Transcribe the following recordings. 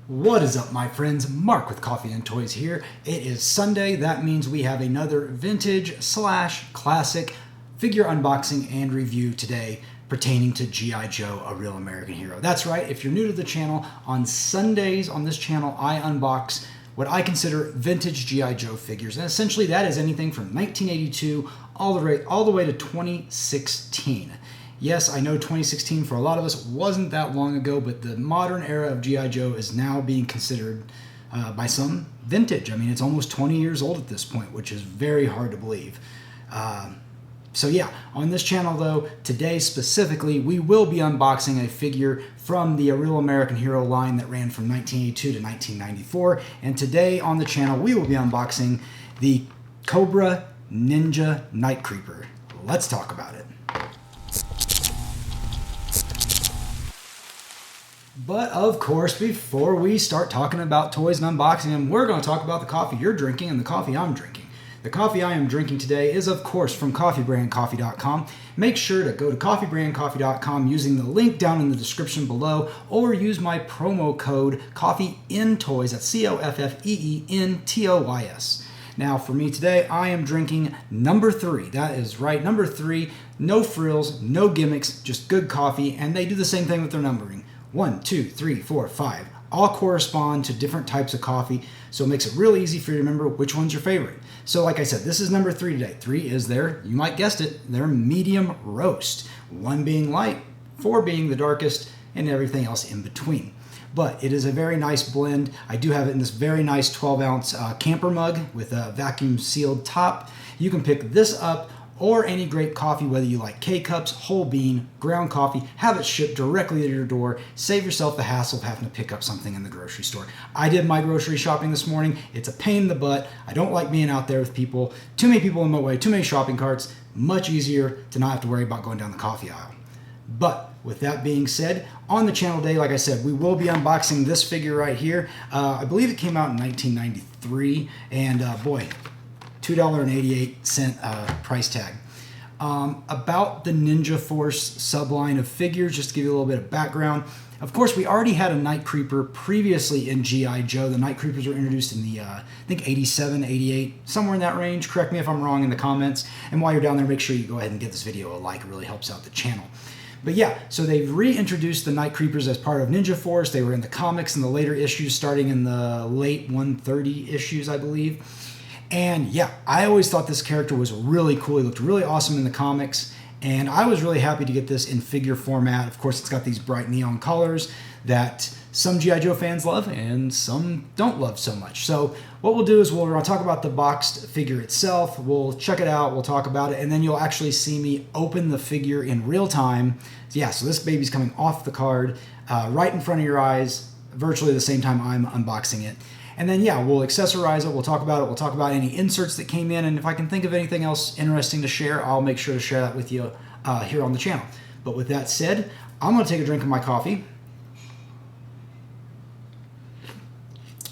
What is up, my friends? Mark with Coffee&Toys here. It is Sunday. That means we have another vintage / classic figure unboxing and review today pertaining to G.I. Joe, A Real American Hero. That's right. If you're new to the channel, on Sundays on this channel, I unbox what I consider vintage G.I. Joe figures. And essentially that is anything from 1982 all the way to 2016. Yes, I know 2016 for a lot of us wasn't that long ago, but the modern era of G.I. Joe is now being considered by some vintage. I mean, it's almost 20 years old at this point, which is very hard to believe. So yeah, on this channel though, today specifically, we will be unboxing a figure from the A Real American Hero line that ran from 1982 to 1994. And today on the channel, we will be unboxing the Cobra Ninja Night Creeper. Let's talk about it. But of course, before we start talking about toys and unboxing them, we're going to talk about the coffee you're drinking and the coffee I'm drinking. The coffee I am drinking today is, of course, from coffeebrandcoffee.com. Make sure to go to coffeebrandcoffee.com using the link down in the description below, or use my promo code Coffee&Toys, that's COFFEENTOYS. Now, for me today, I am drinking number 3. That is right, number 3. No frills, no gimmicks, just good coffee, and they do the same thing with their numbering. 1, 2, 3, 4, 5. All correspond to different types of coffee, so it makes it real easy for you to remember which one's your favorite. So like I said, this is number 3 today. 3 is their, you might guessed it, their medium roast. 1 being light, 4 being the darkest, and everything else in between. But it is a very nice blend. I do have it in this very nice 12-ounce camper mug with a vacuum-sealed top. You can pick this up, or any great coffee, whether you like K-Cups, whole bean, ground coffee, have it shipped directly to your door. Save yourself the hassle of having to pick up something in the grocery store. I did my grocery shopping this morning. It's a pain in the butt. I don't like being out there with people. Too many people in my way, too many shopping carts. Much easier to not have to worry about going down the coffee aisle. But with that being said, on the channel today, like I said, we will be unboxing this figure right here. I believe it came out in 1993, and boy, $2.88 price tag. About the Ninja Force subline of figures, just to give you a little bit of background. Of course, we already had a Night Creeper previously in G.I. Joe. The Night Creepers were introduced in the, I think 87, 88, somewhere in that range. Correct me if I'm wrong in the comments. And while you're down there, make sure you go ahead and give this video a like. It really helps out the channel. But yeah, so they've reintroduced the Night Creepers as part of Ninja Force. They were in the comics in the later issues, starting in the late 130 issues, I believe. And yeah, I always thought this character was really cool. He looked really awesome in the comics, and I was really happy to get this in figure format. Of course, it's got these bright neon colors that some G.I. Joe fans love and some don't love so much. So what we'll do is we're going to talk about the boxed figure itself. We'll check it out, we'll talk about it, and then you'll actually see me open the figure in real time. So yeah, so this baby's coming off the card right in front of your eyes, virtually the same time I'm unboxing it. And then, yeah, we'll accessorize it, we'll talk about it, we'll talk about any inserts that came in, and if I can think of anything else interesting to share, I'll make sure to share that with you here on the channel. But with that said, I'm going to take a drink of my coffee.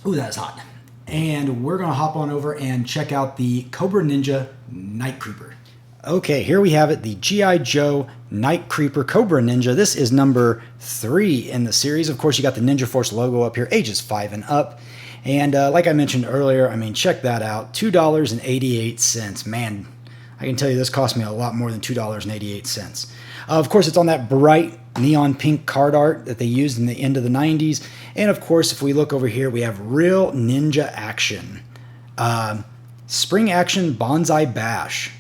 Ooh, that is hot. And we're going to hop on over and check out the Cobra Ninja Night Creeper. Okay, here we have it, the G.I. Joe Night Creeper Cobra Ninja. This is number 3 in the series. Of course, you got the Ninja Force logo up here, ages 5 and up. And like I mentioned earlier, I mean, check that out, $2.88. Man, I can tell you this cost me a lot more than $2.88. Of course, it's on that bright neon pink card art that they used in the end of the 90s. And of course, if we look over here, we have real ninja action. Spring Action Bonsai Bash.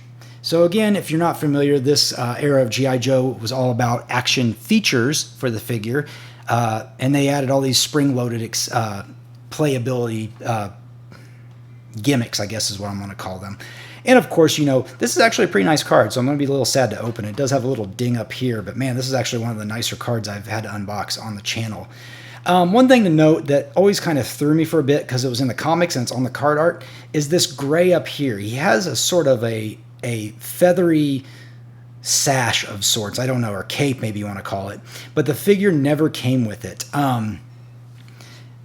So again, if you're not familiar, this era of G.I. Joe was all about action features for the figure. And they added all these spring-loaded playability gimmicks, I guess is what I'm going to call them. And of course, you know, this is actually a pretty nice card, so I'm going to be a little sad to open it. It does have a little ding up here, but man, this is actually one of the nicer cards I've had to unbox on the channel. One thing to note that always kind of threw me for a bit, because it was in the comics and it's on the card art, is this gray up here. He has a sort of a feathery sash of sorts, I don't know, or cape maybe you want to call it, but the figure never came with it.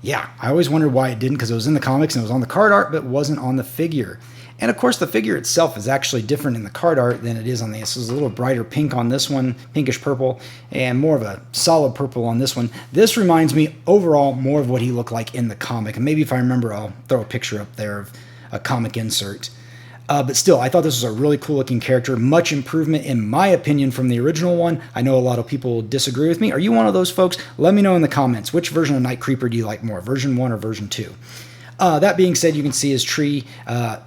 Yeah, I always wondered why it didn't, because it was in the comics and it was on the card art, but it wasn't on the figure. And of course, the figure itself is actually different in the card art than it is on this. It's a little brighter pink on this one, pinkish purple, and more of a solid purple on this one. This reminds me overall more of what he looked like in the comic. And maybe if I remember, I'll throw a picture up there of a comic insert. But still, I thought this was a really cool looking character. Much improvement, in my opinion, from the original one. I know a lot of people disagree with me. Are you one of those folks? Let me know in the comments. Which version of Night Creeper do you like more, version 1 or version 2? That being said, you can see his tree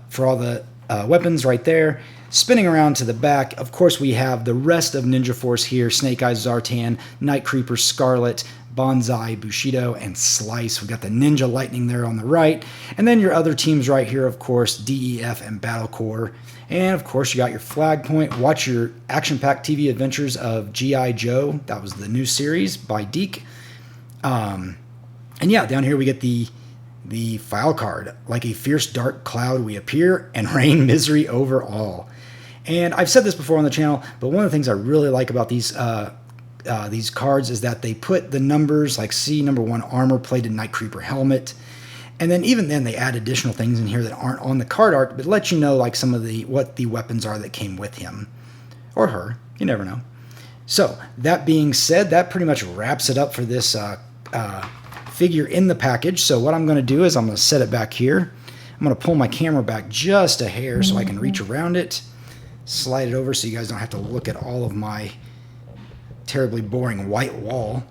for all the weapons right there. Spinning around to the back, of course, we have the rest of Ninja Force here. Snake Eyes, Zartan, Night Creeper, Scarlet, Bonsai, Bushido, and Slice. We got the Ninja Lightning there on the right. And then your other teams right here, of course, DEF and Battle Corps. And of course, you got your flag point. Watch your action-packed TV adventures of G.I. Joe. That was the new series by Deke. And yeah, down here we get the file card. Like a fierce dark cloud we appear and rain misery over all. And I've said this before on the channel, but one of the things I really like about these cards is that they put the numbers, like C number 1 armor plated Night Creeper helmet, and then even then they add additional things in here that aren't on the card art, but let you know like some of what the weapons are that came with him or her. You never know. So that being said, that pretty much wraps it up for this figure in the package. So what I'm going to do is I'm going to set it back here. I'm going to pull my camera back just a hair so I can reach around it, slide it over so you guys don't have to look at all of my terribly boring white wall.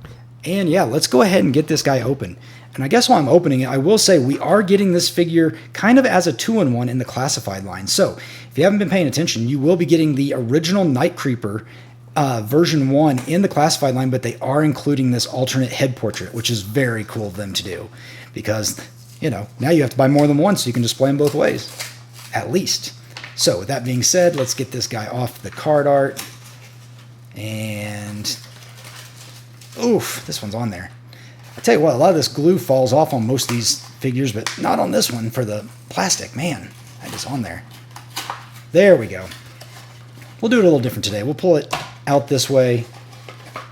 And yeah, let's go ahead and get this guy open. And I guess while I'm opening it, I will say we are getting this figure kind of as a 2-in-1 in the classified line. So if you haven't been paying attention, you will be getting the original Night Creeper version 1 in the classified line, but they are including this alternate head portrait, which is very cool of them to do, because, you know, now you have to buy more than one so you can display them both ways, at least. So with that being said, let's get this guy off the card art. And oof, this one's on there. I tell you what, a lot of this glue falls off on most of these figures, but not on this one for the plastic. Man, that is on there. There we go. We'll do it a little different today. We'll pull it out this way,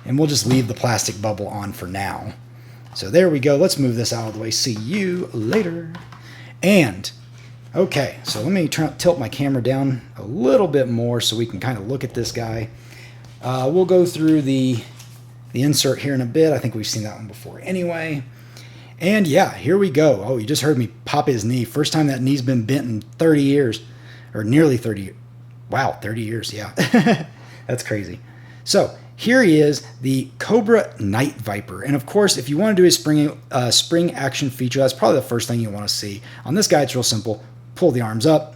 and we'll just leave the plastic bubble on for now. So there we go. Let's move this out of the way. See you later. And okay, so let me tilt my camera down a little bit more so we can kind of look at this guy. We'll go through the insert here in a bit. I think we've seen that one before anyway. And yeah, here we go. Oh, you just heard me pop his knee. First time that knee's been bent in 30 years, or nearly 30. Wow, 30 years, yeah. That's crazy. So here he is, the Cobra Night Viper. And of course, if you want to do a spring action feature, that's probably the first thing you want to see. On this guy, it's real simple. Pull the arms up,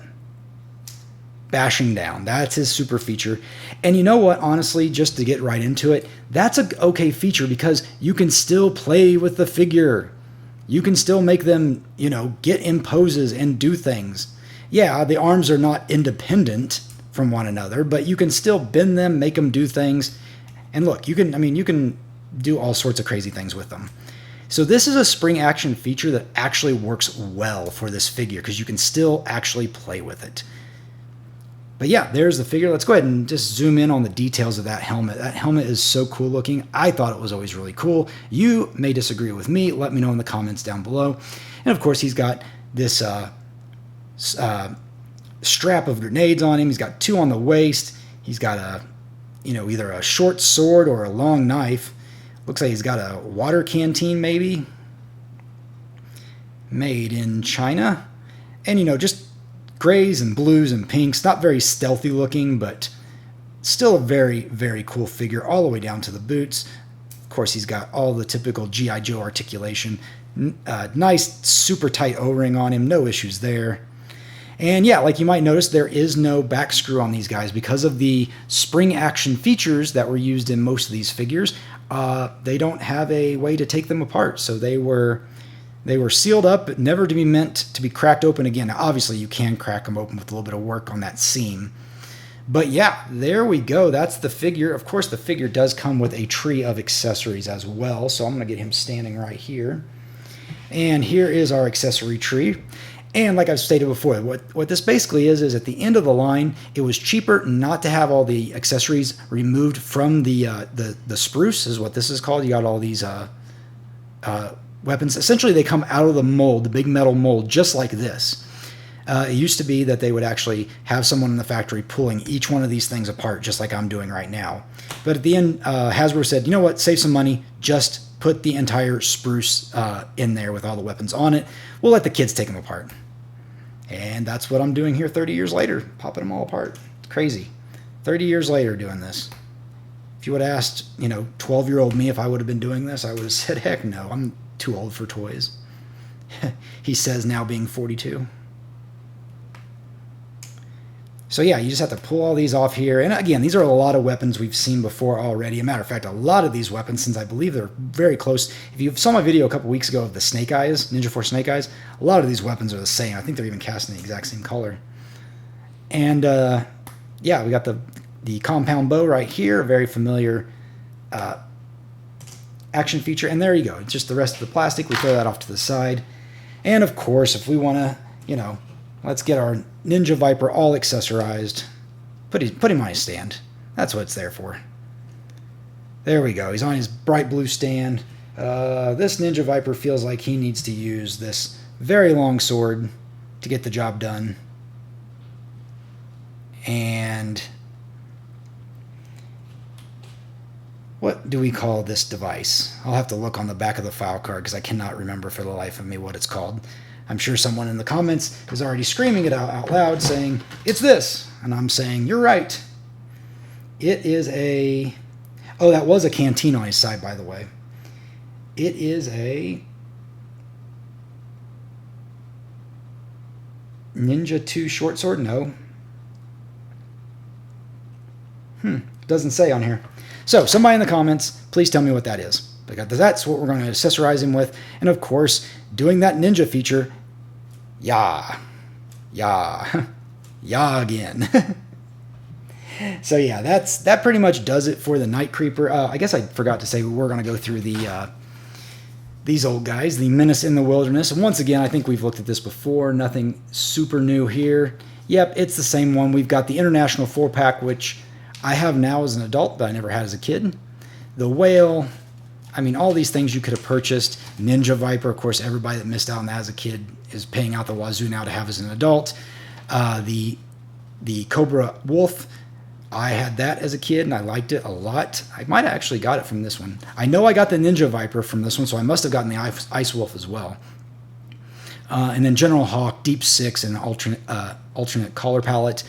bashing down. That's his super feature. And you know what, honestly, just to get right into it, that's an okay feature because you can still play with the figure. You can still make them, you know, get in poses and do things. Yeah, the arms are not independent from one another, but you can still bend them, make them do things. And look, you can do all sorts of crazy things with them. So this is a spring action feature that actually works well for this figure because you can still actually play with it. But yeah, there's the figure. Let's go ahead and just zoom in on the details of that helmet. That helmet is so cool looking. I thought it was always really cool. You may disagree with me. Let me know in the comments down below. And of course, he's got this strap of grenades on him. He's got 2 on the waist. He's got a, you know, either a short sword or a long knife. Looks like he's got a water canteen maybe. Made in China. And, you know, just grays and blues and pinks. Not very stealthy looking, but still a very, very cool figure all the way down to the boots. Of course, he's got all the typical G.I. Joe articulation. Nice, super tight O-ring on him. No issues there. And yeah, like you might notice, there is no back screw on these guys because of the spring action features that were used in most of these figures. They don't have a way to take them apart, so they were sealed up, but never to be meant to be cracked open again. Now, obviously, you can crack them open with a little bit of work on that seam. But yeah, there we go. That's the figure. Of course, the figure does come with a tree of accessories as well, so I'm going to get him standing right here. And here is our accessory tree. And like I've stated before, what this basically is at the end of the line, it was cheaper not to have all the accessories removed from the spruce, is what this is called. You got all these weapons. Essentially, they come out of the mold, the big metal mold, just like this. It used to be that they would actually have someone in the factory pulling each one of these things apart, just like I'm doing right now. But at the end, Hasbro said, you know what, save some money, just put the entire spruce in there with all the weapons on it. We'll let the kids take them apart. And that's what I'm doing here 30 years later, popping them all apart. It's crazy. 30 years later doing this. If you would have asked, 12-year-old me if I would have been doing this, I would have said, heck no, I'm too old for toys. He says now being 42. So yeah, you just have to pull all these off here. And again, these are a lot of weapons we've seen before already. As a matter of fact, a lot of these weapons, since I believe they're very close. If you saw my video a couple weeks ago of the Snake Eyes, Ninja Force Snake Eyes, a lot of these weapons are the same. I think they're even cast in the exact same color. And yeah, we got the compound bow right here, a very familiar action feature. And there you go. It's just the rest of the plastic. We throw that off to the side. And of course, if we want to, let's get our Ninja Viper all accessorized. Put him on his stand. That's what it's there for. There we go. He's on his bright blue stand. This Ninja Viper feels like he needs to use this very long sword to get the job done. And what do we call this device? I'll have to look on the back of the file card because I cannot remember for the life of me what it's called. I'm sure someone in the comments is already screaming it out loud saying, it's this. And I'm saying, you're right. It is a... Oh, that was a canteen on his side, by the way. It is a Ninja 2 short sword? No. Doesn't say on here. So, somebody in the comments, please tell me what that is. Because that's what we're going to accessorize him with. And of course, doing that ninja feature, yeah again. So yeah, that pretty much does it for the Night Creeper. I guess I forgot to say we're going to go through these old guys, the Menace in the Wilderness. And once again, I think we've looked at this before. Nothing super new here. Yep, it's the same one. We've got the International 4-pack, which I have now as an adult, but I never had as a kid. The Whale. I mean, all these things you could have purchased. Ninja Viper, of course, everybody that missed out on that as a kid is paying out the wazoo now to have as an adult. The Cobra Wolf, I had that as a kid, and I liked it a lot. I might have actually got it from this one. I know I got the Ninja Viper from this one, so I must have gotten the Ice Wolf as well. And then General Hawk, Deep Six, and alternate color palette.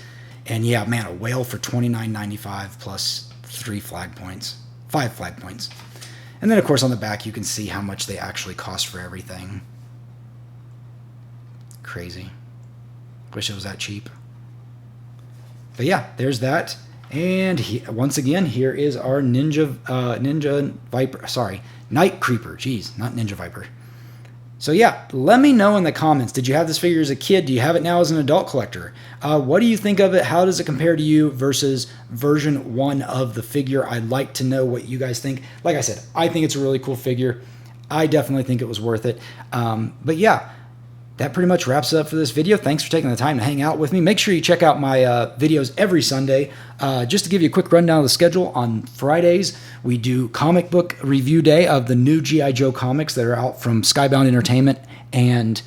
And yeah, man, a Whale for $29.95 plus 5 flag points. And then, of course, on the back, you can see how much they actually cost for everything. Crazy. Wish it was that cheap. But yeah, there's that. And once again, here is our Ninja Viper. Sorry, Night Creeper. Jeez, not Ninja Viper. So yeah, let me know in the comments. Did you have this figure as a kid? Do you have it now as an adult collector? What do you think of it? How does it compare to you versus version 1 of the figure? I'd like to know what you guys think. Like I said, I think it's a really cool figure. I definitely think it was worth it. But yeah, that pretty much wraps it up for this video. Thanks for taking the time to hang out with me. Make sure you check out my videos every Sunday. Just to give you a quick rundown of the schedule, on Fridays, we do comic book review day of the new G.I. Joe comics that are out from Skybound Entertainment and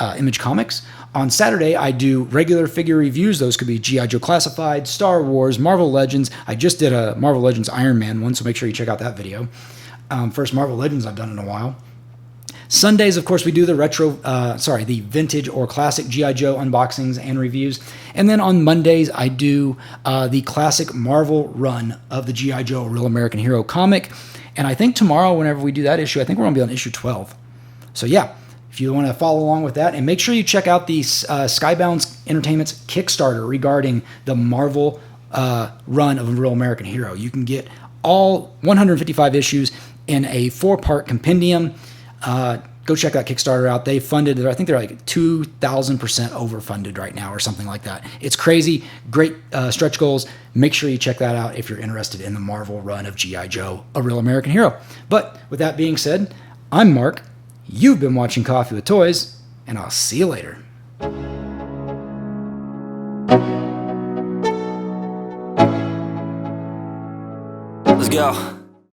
Image Comics. On Saturday, I do regular figure reviews. Those could be G.I. Joe Classified, Star Wars, Marvel Legends. I just did a Marvel Legends Iron Man one, so make sure you check out that video. First Marvel Legends I've done in a while. Sundays, of course, we do the vintage or classic G.I. Joe unboxings and reviews. And then on Mondays, I do the classic Marvel run of the G.I. Joe A Real American Hero comic. And I think tomorrow, whenever we do that issue, I think we're going to be on issue 12. So yeah, if you want to follow along with that, and make sure you check out the Skybound Entertainment's Kickstarter regarding the Marvel run of A Real American Hero. You can get all 155 issues in a 4-part compendium. Go check that Kickstarter out. They funded, I think they're like 2,000% overfunded right now or something like that. It's crazy. Great stretch goals. Make sure you check that out if you're interested in the Marvel run of G.I. Joe, A Real American Hero. But with that being said, I'm Mark. You've been watching Coffee with Toys, and I'll see you later. Let's go.